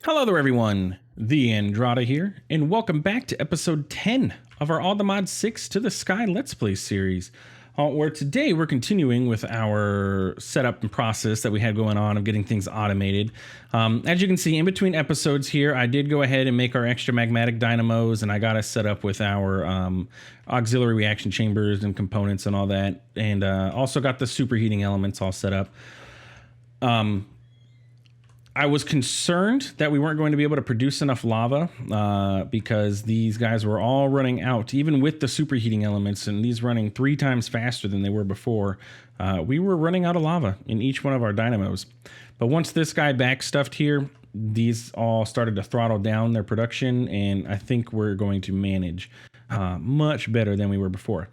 Hello there, everyone. TheAndrata here, and welcome back to episode 10 of our All the Mod 6 to the Sky Let's Play series. Where today we're continuing with our setup and process that we had going on of getting things automated. As you can see, in between episodes here, I did go ahead and make our extra magmatic dynamos, and I got us set up with our auxiliary reaction chambers and components and all that, and also got the superheating elements all set up. I was concerned that we weren't going to be able to produce enough lava because these guys were all running out, even with the superheating elements, and these running 3 times faster than they were before. We were running out of lava in each one of our dynamos. But once this guy backstuffed here, these all started to throttle down their production, and I think we're going to manage much better than we were before.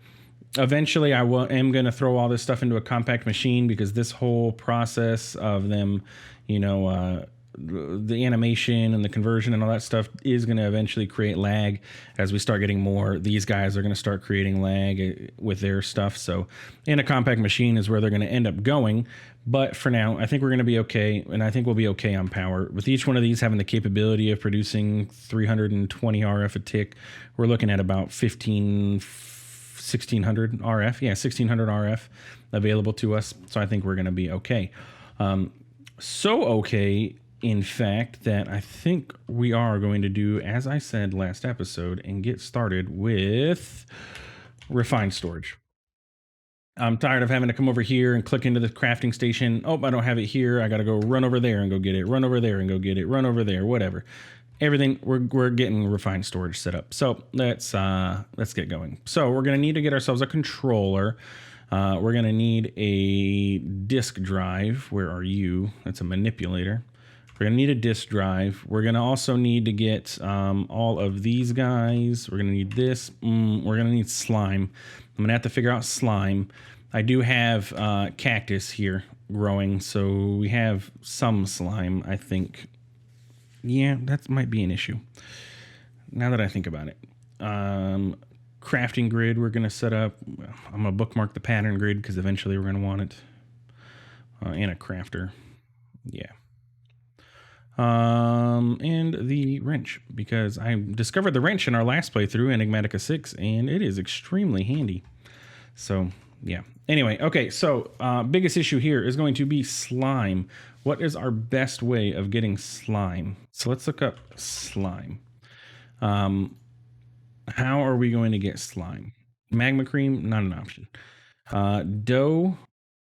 Eventually, I am going to throw all this stuff into a compact machine because this whole process of them, the animation and the conversion and all that stuff is going to eventually create lag as we start getting more. These guys are going to start creating lag with their stuff. So in a compact machine is where they're going to end up going. But for now, I think we're going to be okay. And I think we'll be okay on power. With each one of these having the capability of producing 320 RF a tick, we're looking at about 1600 RF. Yeah, 1600 RF available to us. So I think we're going to be okay. So okay, in fact, that I think we are going to do, as I said last episode, and get started with refined storage. I'm tired of having to come over here and click into the crafting station. Oh, I don't have it here. I got to go run over there and go get it. Run over there and go get it. Run over there. Whatever. Everything, we're getting refined storage set up. So let's get going. So we're gonna need to get ourselves a controller. We're gonna need a disk drive. Where are you? That's a manipulator. We're gonna need a disk drive. We're gonna also need to get all of these guys. We're gonna need this. We're gonna need slime. I'm gonna have to figure out slime. I do have cactus here growing, so we have some slime, I think. Yeah, that might be an issue now that I think about it. Crafting grid we're going to set up. I'm going to bookmark the pattern grid because eventually we're going to want it. And a crafter. Yeah. And the wrench, because I discovered the wrench in our last playthrough, Enigmatica 6, and it is extremely handy. So, yeah. Anyway, okay, so biggest issue here is going to be slime. What is our best way of getting slime? So let's look up slime. How are we going to get slime? Magma cream, not an option. Dough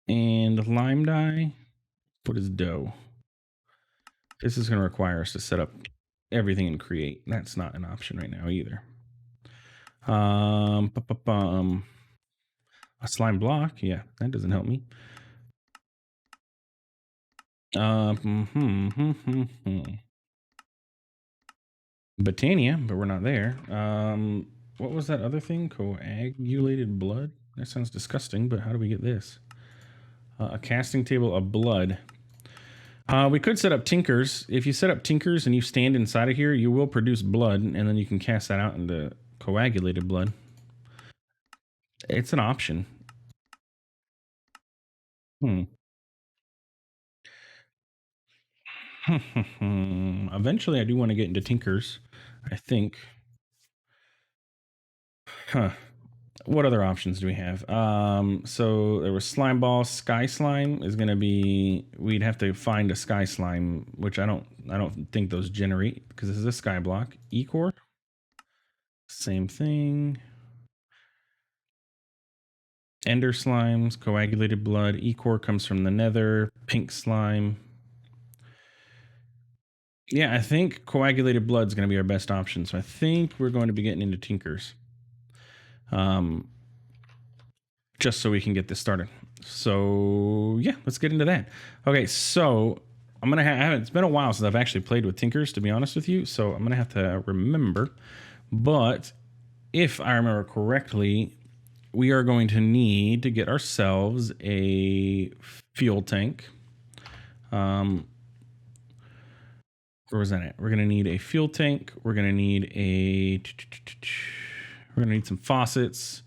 and lime dye. What is dough? This is going to require us to set up everything and create. That's not an option right now either. A slime block, yeah, that doesn't help me. Botania, but we're not there. What was that other thing? Coagulated blood? That sounds disgusting, but how do we get this? A casting table of blood. We could set up tinkers. If you set up tinkers and you stand inside of here, you will produce blood, and then you can cast that out into coagulated blood. It's an option. Eventually, I do want to get into tinkers, I think. What other options do we have? So there was slime ball. Sky slime is going to be, we'd have to find a sky slime, which I don't think those generate because this is a sky block. E-core, same thing. Ender slimes, coagulated blood. E-core comes from the nether. Pink slime. Yeah, I think coagulated blood is going to be our best option. So I think we're going to be getting into tinkers. Just so we can get this started. So yeah, let's get into that. Okay, so I'm gonna have, it's been a while since I've actually played with tinkers, to be honest with you. So I'm gonna have to remember. But if I remember correctly, we are going to need to get ourselves a fuel tank. Where was that at? We're gonna need a fuel tank. We're gonna need some faucets.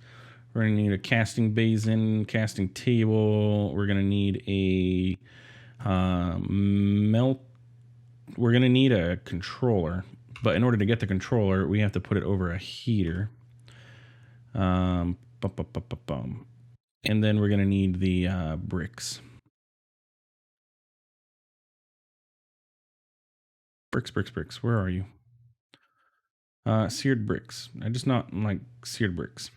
We're gonna need a casting basin, casting table. We're gonna need a we're going to need a controller, but in order to get the controller, we have to put it over a heater. And then we're going to need the bricks. Bricks. Where are you? Seared bricks. I just not like seared bricks.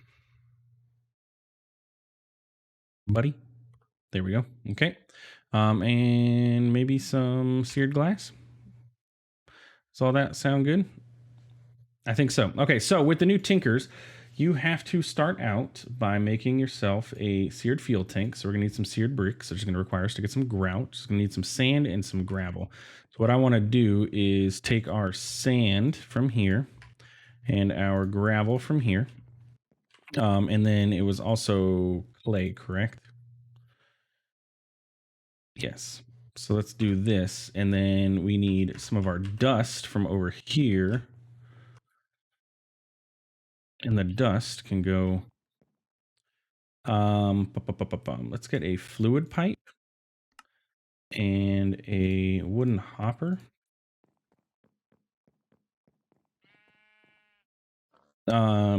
Buddy. There we go. Okay. And maybe some seared glass. Does all that sound good? I think so. Okay, so with the new Tinkers, you have to start out by making yourself a seared fuel tank. So we're gonna need some seared bricks, which is gonna require us to get some grout. Just gonna need some sand and some gravel. So what I wanna do is take our sand from here and our gravel from here. And then it was also clay, correct? Yes. So let's do this. And then we need some of our dust from over here. And the dust can go. Let's get a fluid pipe and a wooden hopper.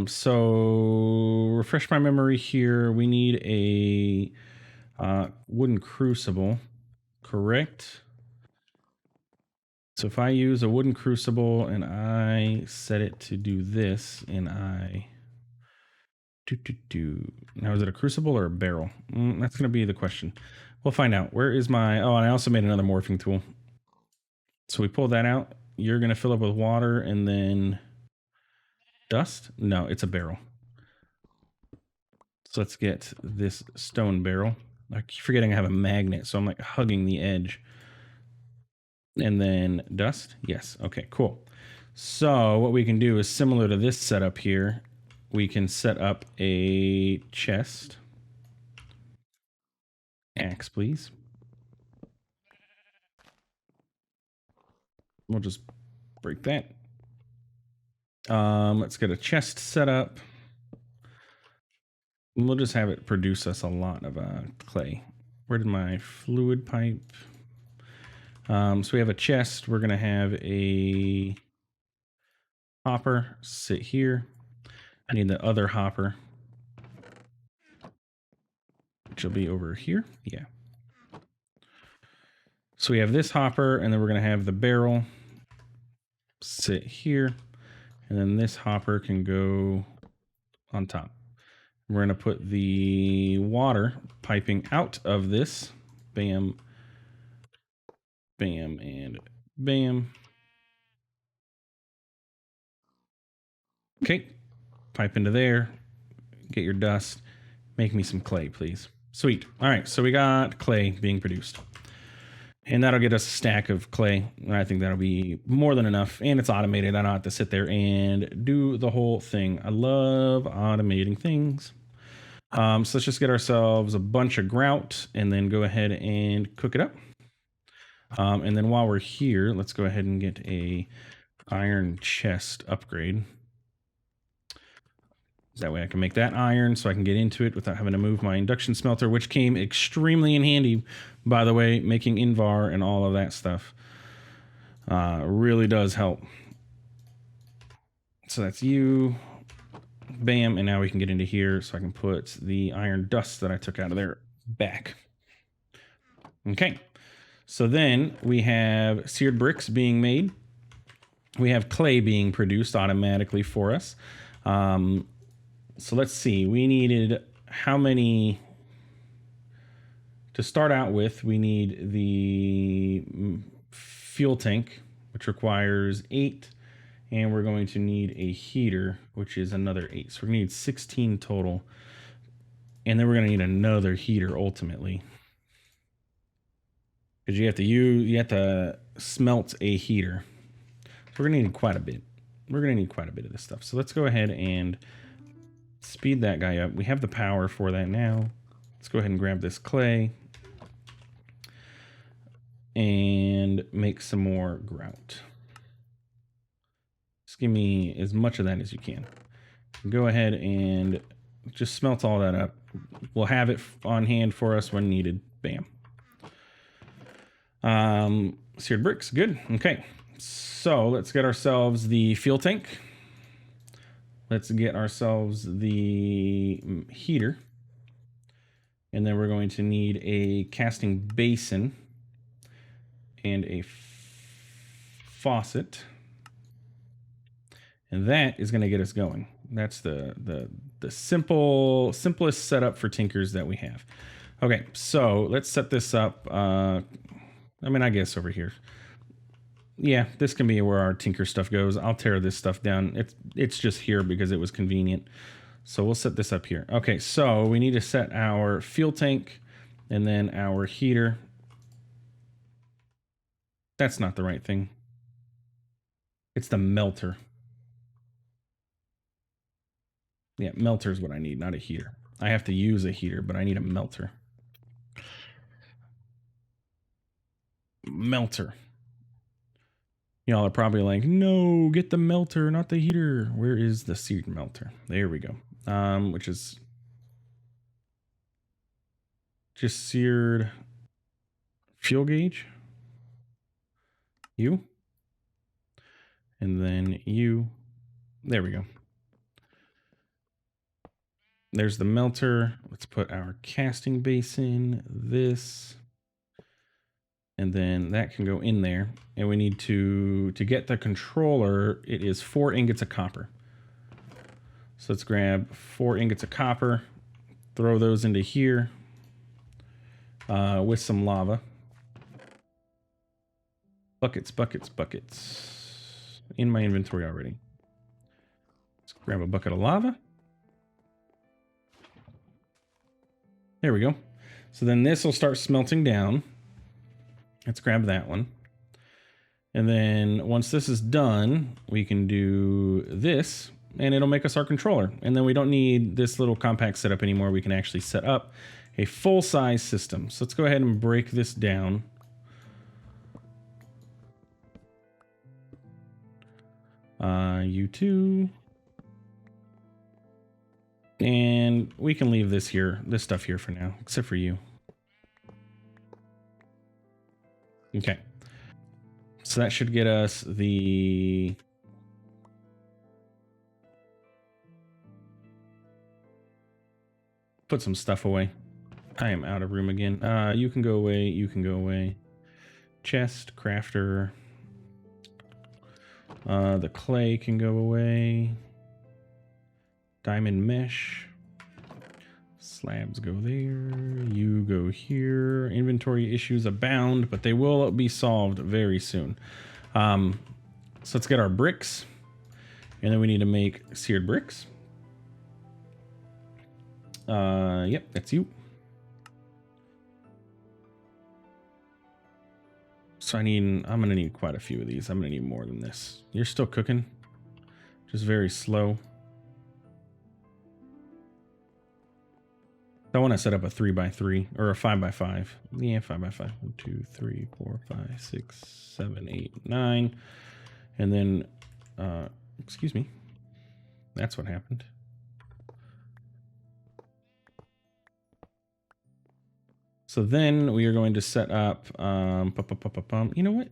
So refresh my memory here. We need a wooden crucible, correct? So if I use a wooden crucible and I set it to do this, and I now is it a crucible or a barrel? That's gonna be the question. We'll find out. Where is my? Oh, and I also made another morphing tool. So we pull that out. You're gonna fill up with water and then dust. No, it's a barrel. So let's get this stone barrel. I keep forgetting I have a magnet, so I'm like hugging the edge. And then dust. Yes. Okay, cool. So what we can do is similar to this setup here. We can set up a chest. Axe, please. We'll just break that. Let's get a chest set up. We'll just have it produce us a lot of clay. Where did my fluid pipe? So we have a chest. We're gonna have a hopper sit here. I need the other hopper, which will be over here. Yeah. So we have this hopper, and then we're gonna have the barrel sit here, and then this hopper can go on top. We're gonna put the water piping out of this. Bam, bam, and bam. Okay, pipe into there. Get your dust. Make me some clay, please. Sweet. All right, so we got clay being produced. And that'll get us a stack of clay. And I think that'll be more than enough. And it's automated. I don't have to sit there and do the whole thing. I love automating things. So let's just get ourselves a bunch of grout and then go ahead and cook it up. And then while we're here, let's go ahead and get a iron chest upgrade. That way I can make that iron so I can get into it without having to move my induction smelter, which came extremely in handy, by the way, making Invar and all of that stuff. Really does help. So that's you. Bam, and now we can get into here so I can put the iron dust that I took out of there back. Okay, so then we have seared bricks being made. We have clay being produced automatically for us. So let's see, we needed how many to start out with? We need the fuel tank, which requires 8, and we're going to need a heater, which is another 8. So we're gonna need 16 total, and then we're gonna need another heater ultimately, because you have to smelt a heater. So we're gonna need quite a bit. We're gonna need quite a bit of this stuff. So let's go ahead and speed that guy up. We have the power for that now. Let's go ahead and grab this clay and make some more grout. Just give me as much of that as you can. Go ahead and just smelt all that up. We'll have it on hand for us when needed. Bam. Seared bricks, good. Okay, so let's get ourselves the fuel tank. Let's get ourselves the heater. And then we're going to need a casting basin and a faucet. And that is going to get us going. That's the simplest setup for tinkers that we have. Okay, so let's set this up. I mean, I guess over here. Yeah, this can be where our tinker stuff goes. I'll tear this stuff down. It's just here because it was convenient. So we'll set this up here. Okay, so we need to set our fuel tank and then our heater. That's not the right thing. It's the melter. Yeah, melter is what I need, not a heater. I have to use a heater, but I need a melter. Melter. Y'all are probably like, no, get the melter, not the heater. Where is the seared melter? There we go. Which is just seared fuel gauge. You. And then you. There we go. There's the melter. Let's put our casting basin, this, and then that can go in there. And we need to get the controller, it is 4 ingots of copper. So let's grab 4 ingots of copper, throw those into here with some lava. Buckets, buckets, buckets. In my inventory already. Let's grab a bucket of lava. There we go. So then this will start smelting down. Let's grab that one. And then once this is done, we can do this and it'll make us our controller. And then we don't need this little compact setup anymore. We can actually set up a full-size system. So let's go ahead and break this down. You two. And we can leave this here, this stuff here for now, except for you. Okay. So that should get us the... Put some stuff away. I am out of room again. You can go away, you can go away. Chest, crafter. The clay can go away. Diamond mesh. Slabs go there. You go here. Inventory issues abound, but they will be solved very soon. So let's get our bricks. And then we need to make seared bricks. Yep, that's you. So I'm gonna need quite a few of these. I'm gonna need more than this. You're still cooking. Just very slow. I want to set up a 3x3 or a 5x5. Yeah, 5x5. 1, 2, 3, 4, 5, 6, 7, 8, 9. And then, excuse me. That's what happened. So then we are going to set up, you know what?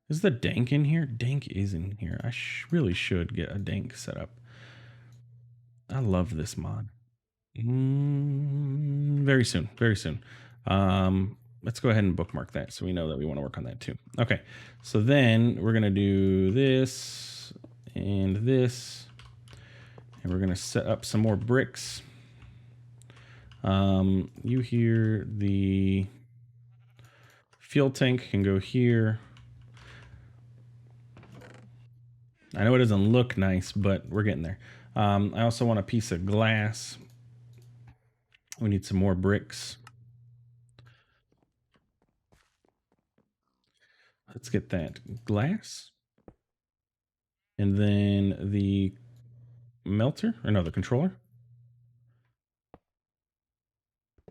Is the dank in here? Dank is in here. I really should get a dank set up. I love this mod. Very soon, very soon. Let's go ahead and bookmark that so we know that we want to work on that too. Okay, so then we're going to do this and this, and we're going to set up some more bricks. You hear the fuel tank can go here. I know it doesn't look nice, but we're getting there. I also want a piece of glass. We need some more bricks. Let's get that glass. And then the melter, or no, the controller.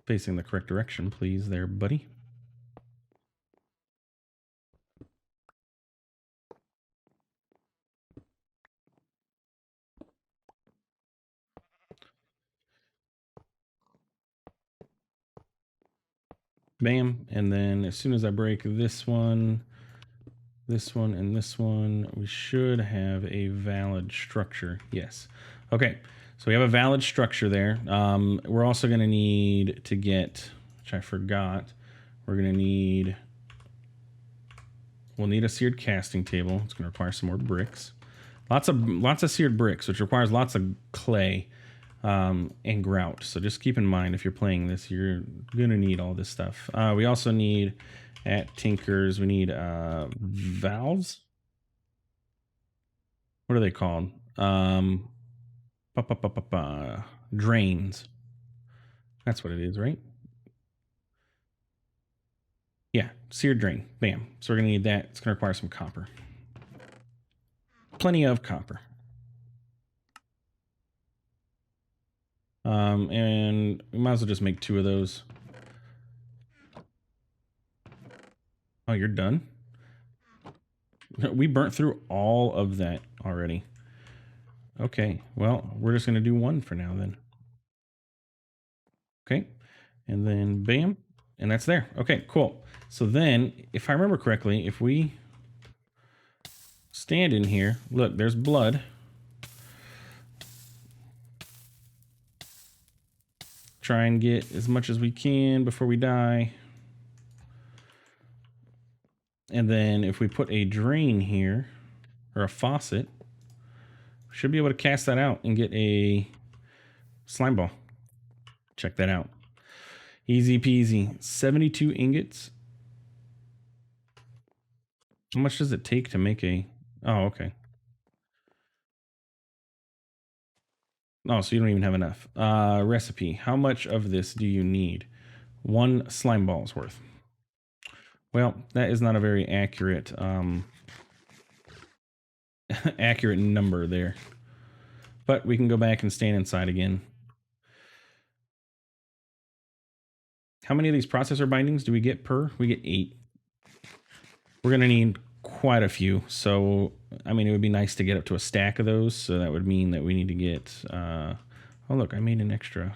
Facing the correct direction, please, there, buddy. Bam. And then as soon as I break this one, and this one, we should have a valid structure. Yes. Okay. So we have a valid structure there. We're also going to need to get, which I forgot, we're going to need, we'll need a seared casting table. It's going to require some more bricks. Lots of seared bricks, which requires lots of clay and grout. So just keep in mind, if you're playing this, you're going to need all this stuff. We also need, at Tinker's, we need valves. What are they called? Drains. That's what it is, right? Yeah, seared drain. Bam. So we're going to need that. It's going to require some copper. Plenty of copper. And we might as well just make 2 of those. Oh, you're done? We burnt through all of that already. Okay, well, we're just going to do 1 for now then. Okay, and then bam, and that's there. Okay, cool. So then, if I remember correctly, if we stand in here, look, there's blood. Try and get as much as we can before we die. And then if we put a drain here, or a faucet, we should be able to cast that out and get a slime ball. Check that out. Easy peasy. 72 ingots. How much does it take to make a... Oh, okay. Oh, so you don't even have enough. Recipe. How much of this do you need? 1 slime ball's worth. Well, that is not a very accurate accurate number there. But we can go back and stand inside again. How many of these processor bindings do we get per? We get 8. We're going to need quite a few. So, I mean, it would be nice to get up to a stack of those. So that would mean that we need to get... oh, look, I made an extra.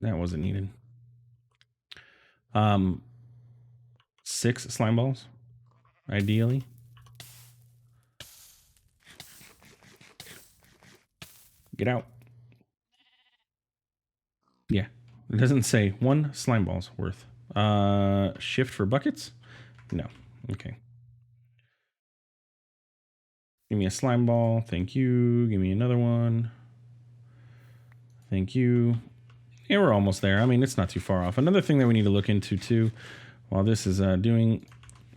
That wasn't needed. 6 slime balls, ideally. Get out. Yeah, it doesn't say 1 slime ball's worth. Shift for buckets? No. Okay. Give me a slime ball. Thank you. Give me another one. Thank you. Yeah, we're almost there. I mean, it's not too far off. Another thing that we need to look into too, while this is doing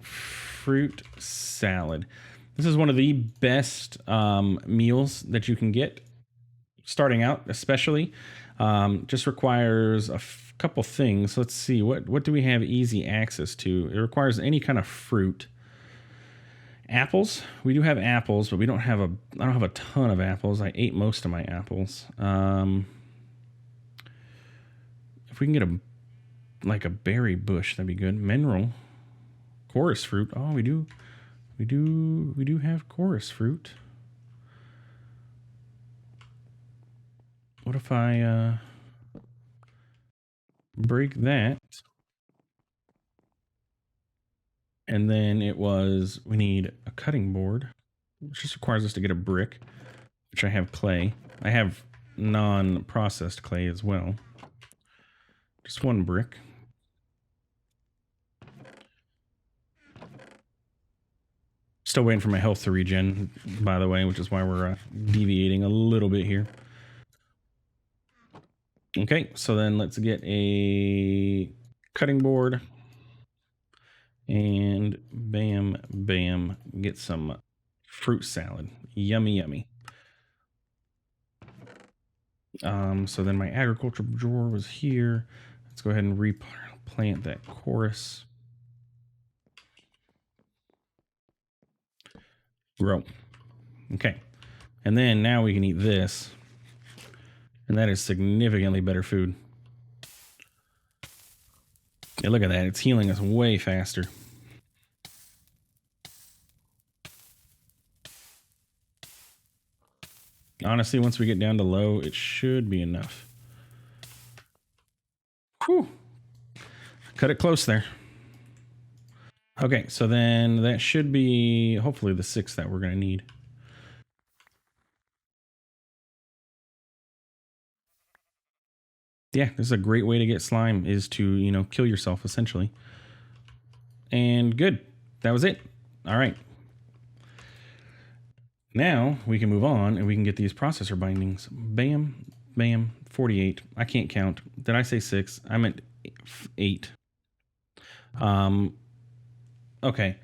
fruit salad. This is one of the best meals that you can get, starting out especially. Just requires a couple things. Let's see, what do we have easy access to? It requires any kind of fruit. Apples. We do have apples, but we don't have I don't have a ton of apples. I ate most of my apples. If we can get like a berry bush, that'd be good. Mineral. Chorus fruit. Oh, we do have chorus fruit. What if I break that? And then we need a cutting board, which just requires us to get a brick, which I have clay. I have non-processed clay as well. Just 1 brick. Still waiting for my health to regen, by the way, which is why we're deviating a little bit here. Okay, so then let's get a cutting board. And bam, bam, get some fruit salad. Yummy, yummy. So then my agriculture drawer was here. Let's go ahead and replant that chorus. Grow. Okay. And then now we can eat this. And that is significantly better food. Yeah, look at that. It's healing us way faster. Honestly, once we get down to low, it should be enough. Whew. Cut it close there. Okay, so then that should be hopefully the 6 that we're going to need. Yeah, this is a great way to get slime, is to, you know, kill yourself essentially. And good. That was it. All right. Now we can move on and we can get these processor bindings. Bam, bam, 48. I can't count. Did I say 6? I meant 8. Okay.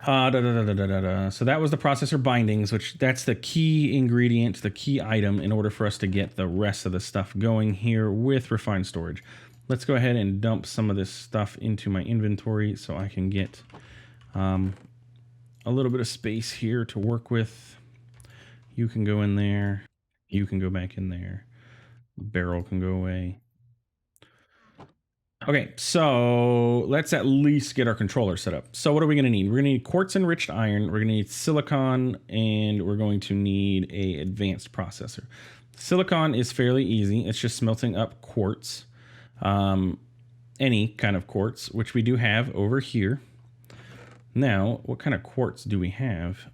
So that was the processor bindings, which that's the key ingredient, the key item in order for us to get the rest of the stuff going here with refined storage. Let's go ahead and dump some of this stuff into my inventory so I can get a little bit of space here to work with. You can go in there. You can go back in there. Barrel can go away. Okay, so let's at least get our controller set up. So what are we going to need? We're going to need quartz enriched iron. We're going to need silicon, and we're going to need a advanced processor. Silicon is fairly easy. It's just smelting up quartz, any kind of quartz, which we do have over here. Now, what kind of quartz do we have?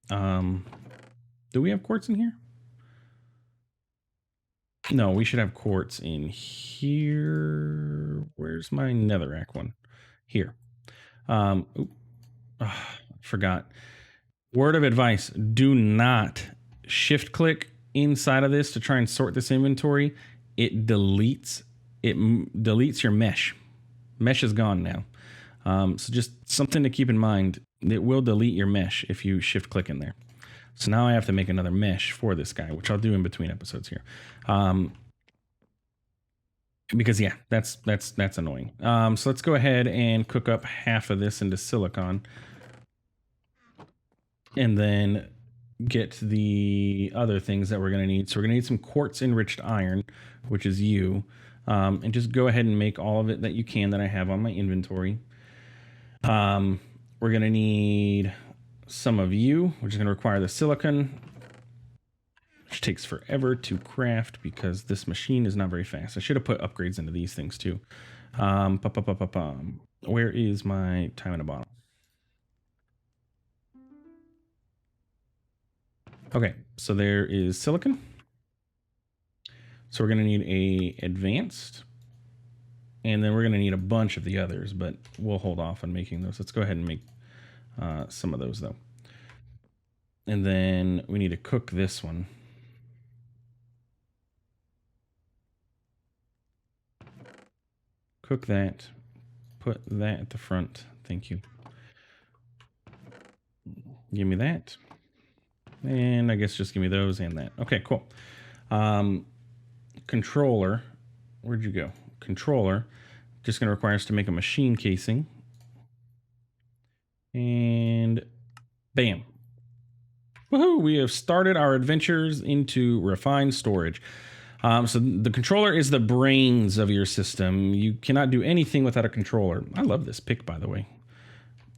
Do we have quartz in here? No, we should have quartz in here. Where's my netherrack one? Here. Forgot. Word of advice, do not shift click inside of this to try and sort this inventory. It deletes your mesh. Mesh is gone now. So just something to keep in mind. It will delete your mesh if you shift click in there. So now I have to make another mesh for this guy, which I'll do in between episodes here. Because yeah, that's annoying. So let's go ahead and cook up half of this into silicon. And then get the other things that we're going to need. So we're going to need some quartz enriched iron, which is you. And just go ahead and make all of it that you can that I have on my inventory. We're going to need some of you, which is going to require the silicon, which takes forever to craft because this machine is not very fast. I should have put upgrades into these things too. Where is my time in a bottle? Okay, so there is silicon. So we're going to need a advanced, and then we're going to need a bunch of the others, but we'll hold off on making those. Let's go ahead and make some of those though. And then we need to cook this one. Cook that. Put that at the front. Thank you. Give me that. And I guess just give me those and that. Okay, cool. Controller. Where'd you go? Controller. Just going to require us to make a machine casing. And bam. Woohoo! We have started our adventures into refined storage. So the controller is the brains of your system. You cannot do anything without a controller. I love this pick, by the way.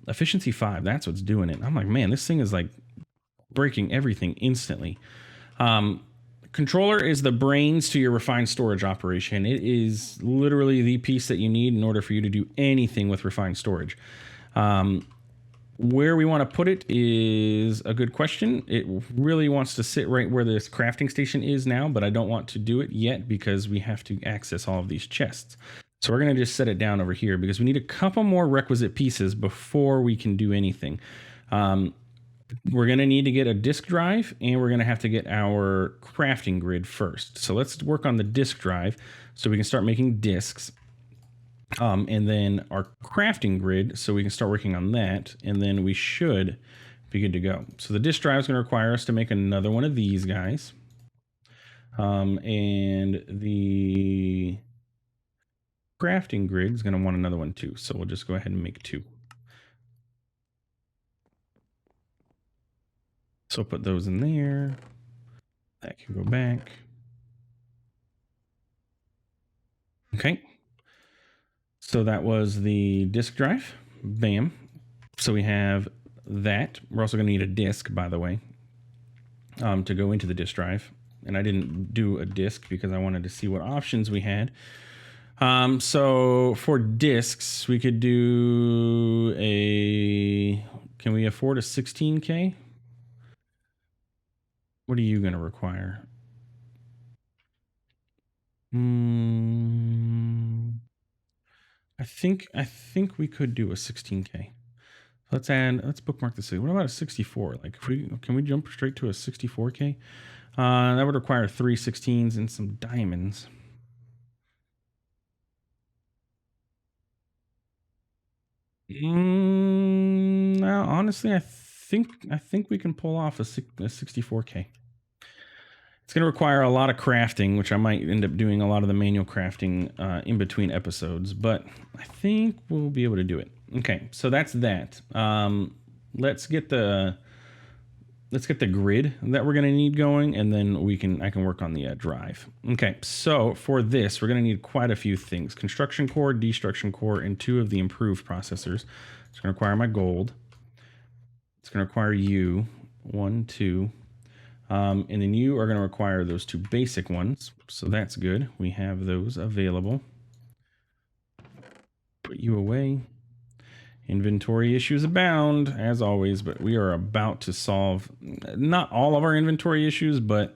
Efficiency 5, that's what's doing it. I'm like, man, this thing is like breaking everything instantly. Controller is the brains to your refined storage operation. It is literally the piece that you need in order for you to do anything with refined storage. Where we want to put it is a good question. It really wants to sit right where this crafting station is now, but I don't want to do it yet because we have to access all of these chests. So we're going to just set it down over here because we need a couple more requisite pieces before we can do anything. We're going to need to get a disk drive, and we're going to have to get our crafting grid first. So let's work on the disk drive so we can start making disks. And then our crafting grid, so we can start working on that, and then we should be good to go. So the disk drive is going to require us to make another one of these guys. And the crafting grid is going to want another one too. So we'll just go ahead and make 2. So put those in there. That can go back. Okay. So that was the disk drive. Bam. So we have that. We're also going to need a disk, by the way, to go into the disk drive. And I didn't do a disk because I wanted to see what options we had. So for discs, we could do a. Can we afford a 16K? What are you going to require? I think we could do a 16K. Let's bookmark this. What about a 64? Like if we can we jump straight to a 64K? That would require 3 16s and some diamonds. No, honestly, I think we can pull off a 64K. It's going to require a lot of crafting, which I might end up doing a lot of the manual crafting in between episodes, but I think we'll be able to do it. Okay, so that's that. Let's get the grid that we're going to need going, and then I can work on the drive. Okay, so for this, we're going to need quite a few things: construction core, destruction core, and 2 of the improved processors. It's going to require my gold. It's going to require you 1, 2. And then you are going to require those 2 basic ones. So that's good. We have those available. Put you away. Inventory issues abound, as always, but we are about to solve not all of our inventory issues, but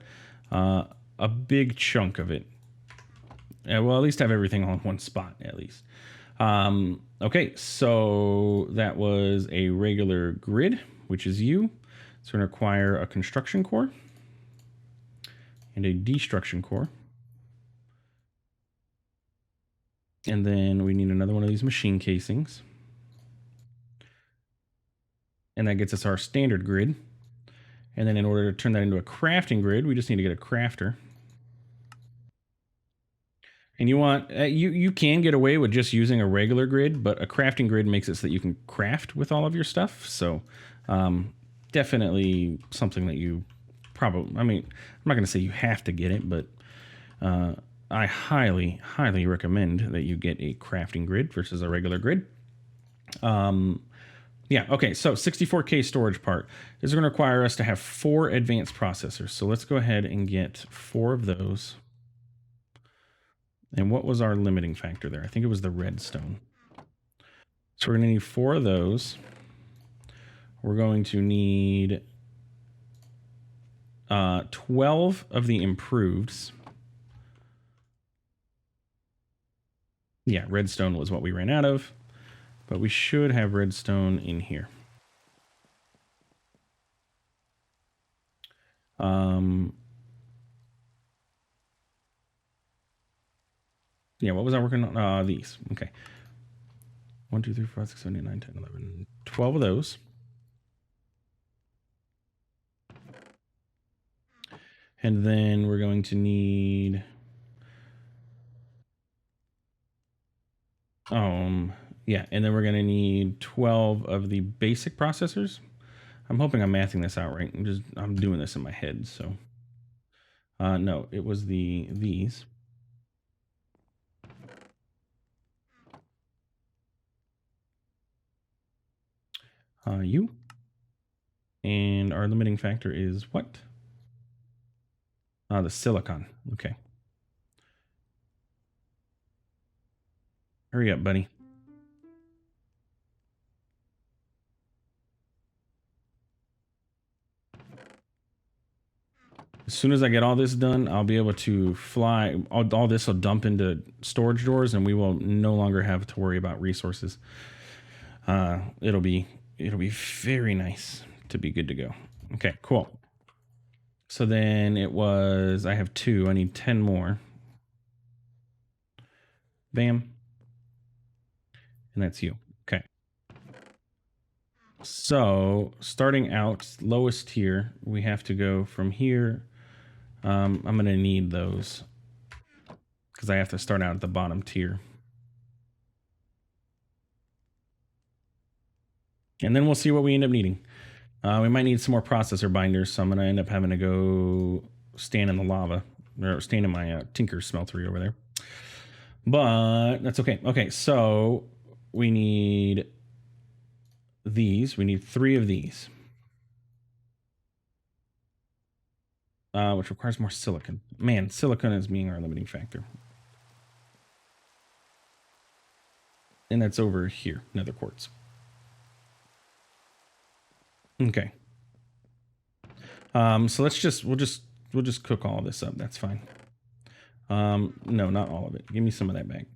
a big chunk of it. Well, at least have everything on one spot, at least. Okay, so that was a regular grid, which is you. It's going to require a construction core and a destruction core. And then we need another one of these machine casings. And that gets us our standard grid. And then in order to turn that into a crafting grid, we just need to get a crafter. And you want you can get away with just using a regular grid, but a crafting grid makes it so that you can craft with all of your stuff. So definitely something that you probably, I mean, I'm not going to say you have to get it, but I highly recommend that you get a crafting grid versus a regular grid. Yeah, okay, so 64K storage part is going to require us to have 4 advanced processors. So let's go ahead and get 4 of those. And what was our limiting factor there? I think it was the redstone. So we're going to need 4 of those. We're going to need 12 of the improveds. Yeah, redstone was what we ran out of. But we should have redstone in here. Yeah, what was I working on? These. Okay. 1, 2, 3, 4, 5, 6, 7, 8, 9, 10, 11, 12 of those. And then we're going to need yeah, and then we're going to need 12 of the basic processors. I'm hoping I'm mathing this out right. I'm doing this in my head, so no, it was these. You. And our limiting factor is what? The silicon. Okay. Hurry up, buddy. As soon as I get all this done, I'll be able to fly. All this will dump into storage doors, and we will no longer have to worry about resources. It'll be very nice to be good to go. Okay, cool. So then it was, I have 2. I need 10 more. Bam. And that's you. Okay. So starting out lowest tier, we have to go from here. I'm going to need those because I have to start out at the bottom tier. And then we'll see what we end up needing. We might need some more processor binders, so I'm going to end up having to go stand in the lava, or stand in my Tinker Smeltery over there. But that's okay. Okay, so we need these. We need 3 of these. Which requires more silicon. Man, silicon is being our limiting factor. And that's over here, nether quartz. Okay. So we'll just cook all of this up. That's fine. No, not all of it. Give me some of that back.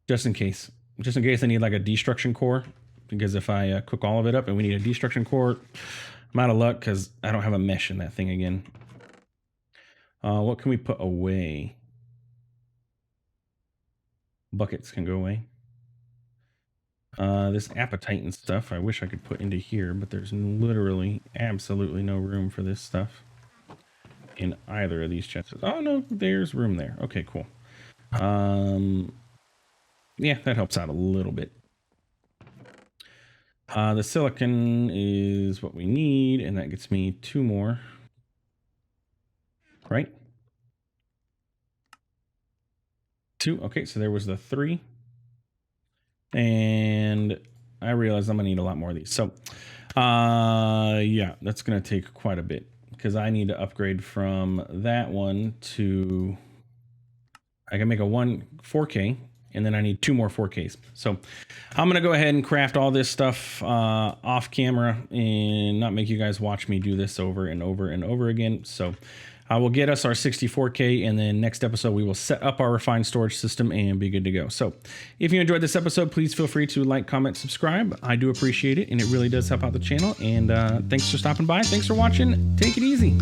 Just in case I need like a destruction core, because if I cook all of it up and we need a destruction core, I'm out of luck because I don't have a mesh in that thing again. What can we put away? Buckets can go away. This apatite and stuff, I wish I could put into here, but there's literally absolutely no room for this stuff in either of these chests. Oh no, there's room there. Okay, cool. Yeah, that helps out a little bit. The silicon is what we need, and that gets me 2 more. Right? 2. Okay, so there was the 3. And I realize I'm gonna need a lot more of these. So yeah, that's gonna take quite a bit because I need to upgrade from that one to, I can make a 4K, and then I need 2 more 4Ks. So I'm gonna go ahead and craft all this stuff off camera and not make you guys watch me do this over and over and over again. So I will get us our 64K, and then next episode we will set up our refined storage system and be good to go. So if you enjoyed this episode, please feel free to like, comment, subscribe. I do appreciate it, and it really does help out the channel. And thanks for stopping by. Thanks for watching. Take it easy.